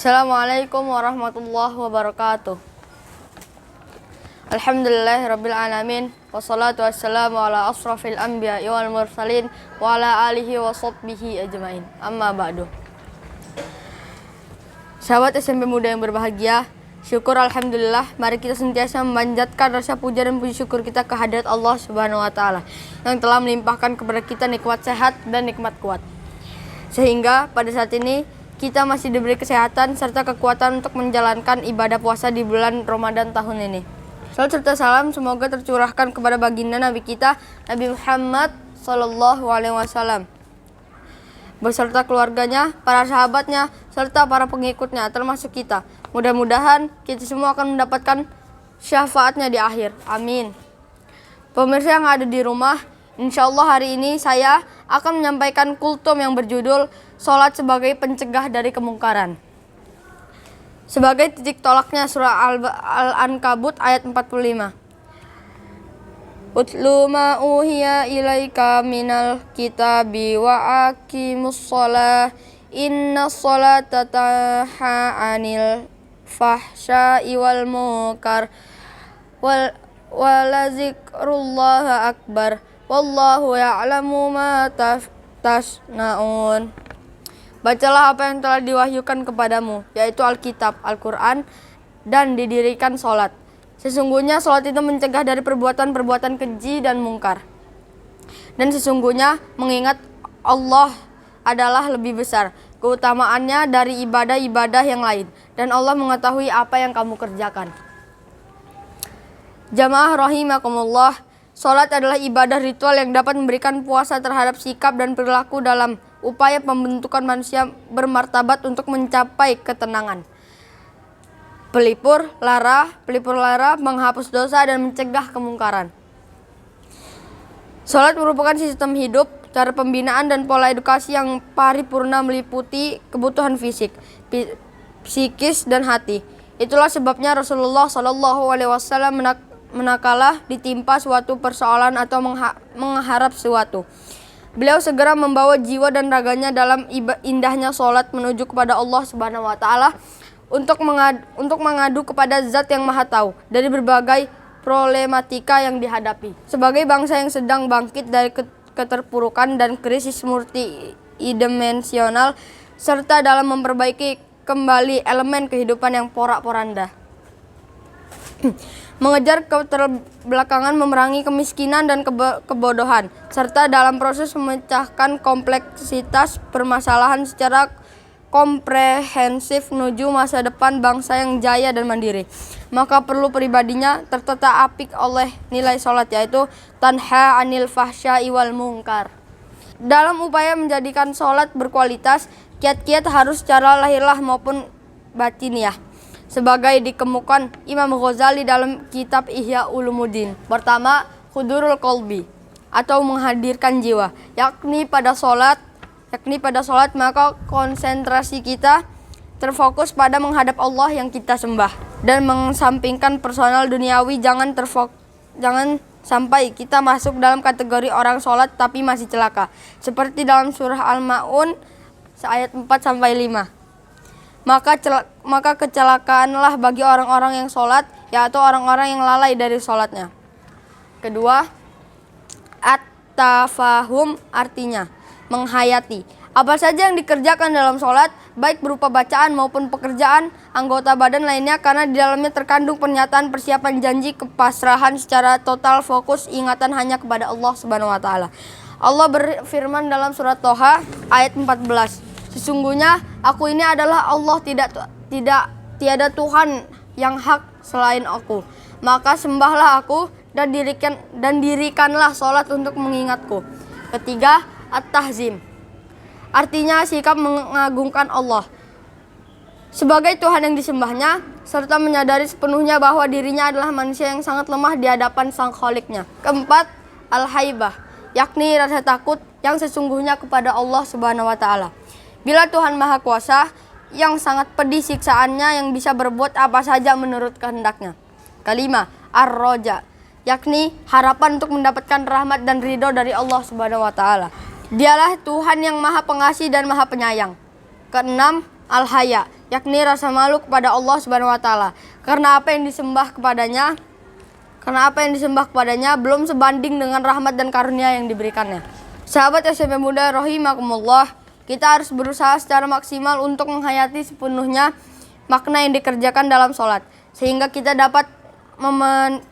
Assalamualaikum warahmatullahi wabarakatuh. Alhamdulillahirabbil alamin wassalatu wassalamu ala asrafil anbiya'i wal mursalin wa ala alihi wa sahbihi ajmain. Amma ba'du. Sahabat SMP Muda yang berbahagia, syukur alhamdulillah, mari kita senantiasa memanjatkan rasa puja dan puji syukur kita kehadirat Allah Subhanahu wa taala yang telah melimpahkan kepada kita nikmat sehat dan nikmat kuat. Sehingga pada saat ini kita masih diberi kesehatan serta kekuatan untuk menjalankan ibadah puasa di bulan Ramadan tahun ini. Salam serta salam semoga tercurahkan kepada baginda Nabi kita, Nabi Muhammad SAW, beserta keluarganya, para sahabatnya, serta para pengikutnya, termasuk kita. Mudah-mudahan kita semua akan mendapatkan syafaatnya di akhir. Amin. Pemirsa yang ada di rumah, insya Allah hari ini saya akan menyampaikan kultum yang berjudul Salat sebagai pencegah dari kemungkaran. Sebagai titik tolaknya surah Al-Ankabut ayat 45. Utlu ma uhiya ilaika minal kitabi wa aqimus shalah innas sholata tanha 'anil fahsya'i wal munkar walazikrullahi akbar wallahu ya'lamu ma tasna'un. Bacalah apa yang telah diwahyukan kepadamu, yaitu Alkitab, Al-Quran, dan didirikan sholat. Sesungguhnya sholat itu mencegah dari perbuatan-perbuatan keji dan mungkar. Dan sesungguhnya mengingat Allah adalah lebih besar keutamaannya dari ibadah-ibadah yang lain. Dan Allah mengetahui apa yang kamu kerjakan. Jamaah rahimakumullah, sholat adalah ibadah ritual yang dapat memberikan puasa terhadap sikap dan perilaku dalam upaya pembentukan manusia bermartabat untuk mencapai ketenangan. Pelipur lara, menghapus dosa dan mencegah kemungkaran. Salat merupakan sistem hidup, cara pembinaan dan pola edukasi yang paripurna meliputi kebutuhan fisik, psikis dan hati. Itulah sebabnya Rasulullah SAW manakala ditimpa suatu persoalan atau mengharap sesuatu, beliau segera membawa jiwa dan raganya dalam indahnya sholat menuju kepada Allah Subhanahu wa taala untuk mengadu kepada Zat yang Maha Tahu dari berbagai problematika yang dihadapi. Sebagai bangsa yang sedang bangkit dari keterpurukan dan krisis multidimensional serta dalam memperbaiki kembali elemen kehidupan yang porak-poranda. Mengejar keterbelakangan, memerangi kemiskinan dan kebodohan, serta dalam proses memecahkan kompleksitas permasalahan secara komprehensif menuju masa depan bangsa yang jaya dan mandiri. Maka perlu pribadinya tertata apik oleh nilai sholat, yaitu tanha 'anil fahsya'i wal munkar. Dalam upaya menjadikan sholat berkualitas, kiat-kiat harus secara lahiriah maupun batiniah, sebagai dikemukakan Imam Ghazali dalam kitab Ihya Ulumuddin. Pertama, hudurul qalbi atau menghadirkan jiwa, yakni pada sholat maka konsentrasi kita terfokus pada menghadap Allah yang kita sembah dan mengesampingkan personal duniawi. Jangan sampai kita masuk dalam kategori orang sholat tapi masih celaka, seperti dalam surah Al-Ma'un ayat 4-5. Maka kecelakaanlah bagi orang-orang yang sholat, yaitu orang-orang yang lalai dari sholatnya. Kedua, at-tafahum artinya menghayati. Apa saja yang dikerjakan dalam sholat, baik berupa bacaan maupun pekerjaan anggota badan lainnya, karena di dalamnya terkandung pernyataan persiapan janji kepasrahan secara total, fokus ingatan hanya kepada Allah Subhanahu wa taala. Allah berfirman dalam surat Toha ayat 14. Sesungguhnya aku ini adalah Allah, tiada Tuhan yang hak selain aku. Maka sembahlah aku dan dirikanlah sholat untuk mengingatku. Ketiga, at-tahzim artinya sikap mengagungkan Allah sebagai Tuhan yang disembahnya, serta menyadari sepenuhnya bahwa dirinya adalah manusia yang sangat lemah di hadapan Sang Kholiknya. Keempat, al-haibah, yakni rasa takut yang sesungguhnya kepada Allah Subhanahu wa taala. Bila Tuhan Maha Kuasa yang sangat pedih siksaannya yang bisa berbuat apa saja menurut kehendaknya. Kelima, ar-roja, yakni harapan untuk mendapatkan rahmat dan ridho dari Allah Subhanahu wa taala. Dialah Tuhan yang Maha Pengasih dan Maha Penyayang. Keenam, al-haya, yakni rasa malu kepada Allah Subhanahu wa taala. Karena apa yang disembah kepadanya belum sebanding dengan rahmat dan karunia yang diberikannya. Sahabat SMP Muda rahimakumullah, kita harus berusaha secara maksimal untuk menghayati sepenuhnya makna yang dikerjakan dalam sholat, sehingga kita dapat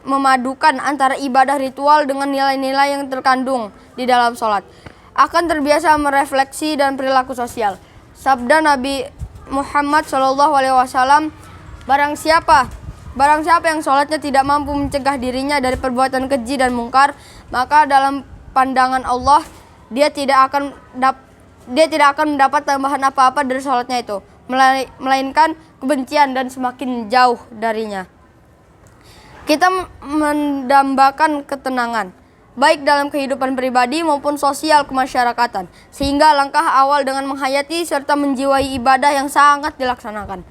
memadukan antara ibadah ritual dengan nilai-nilai yang terkandung di dalam sholat. Akan terbiasa merefleksi dan perilaku sosial. Sabda Nabi Muhammad SAW, barang siapa yang sholatnya tidak mampu mencegah dirinya dari perbuatan keji dan mungkar, maka dalam pandangan Allah dia tidak akan mendapat tambahan apa-apa dari sholatnya itu, melainkan kebencian dan semakin jauh darinya. Kita mendambakan ketenangan, baik dalam kehidupan pribadi maupun sosial kemasyarakatan, sehingga langkah awal dengan menghayati serta menjiwai ibadah yang sangat dilaksanakan.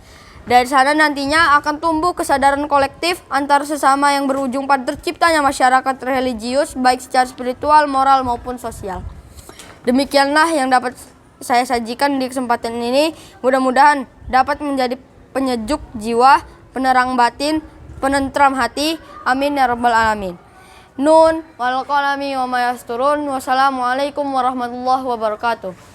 Dari sana nantinya akan tumbuh kesadaran kolektif antar sesama yang berujung pada terciptanya masyarakat religius, baik secara spiritual, moral maupun sosial. Demikianlah yang dapat saya sajikan di kesempatan ini. Mudah-mudahan dapat menjadi penyejuk jiwa, penerang batin, penentram hati. Amin ya rabbal alamin. Nun wal qalami wa ma yasturun. Wassalamualaikum warahmatullahi wabarakatuh.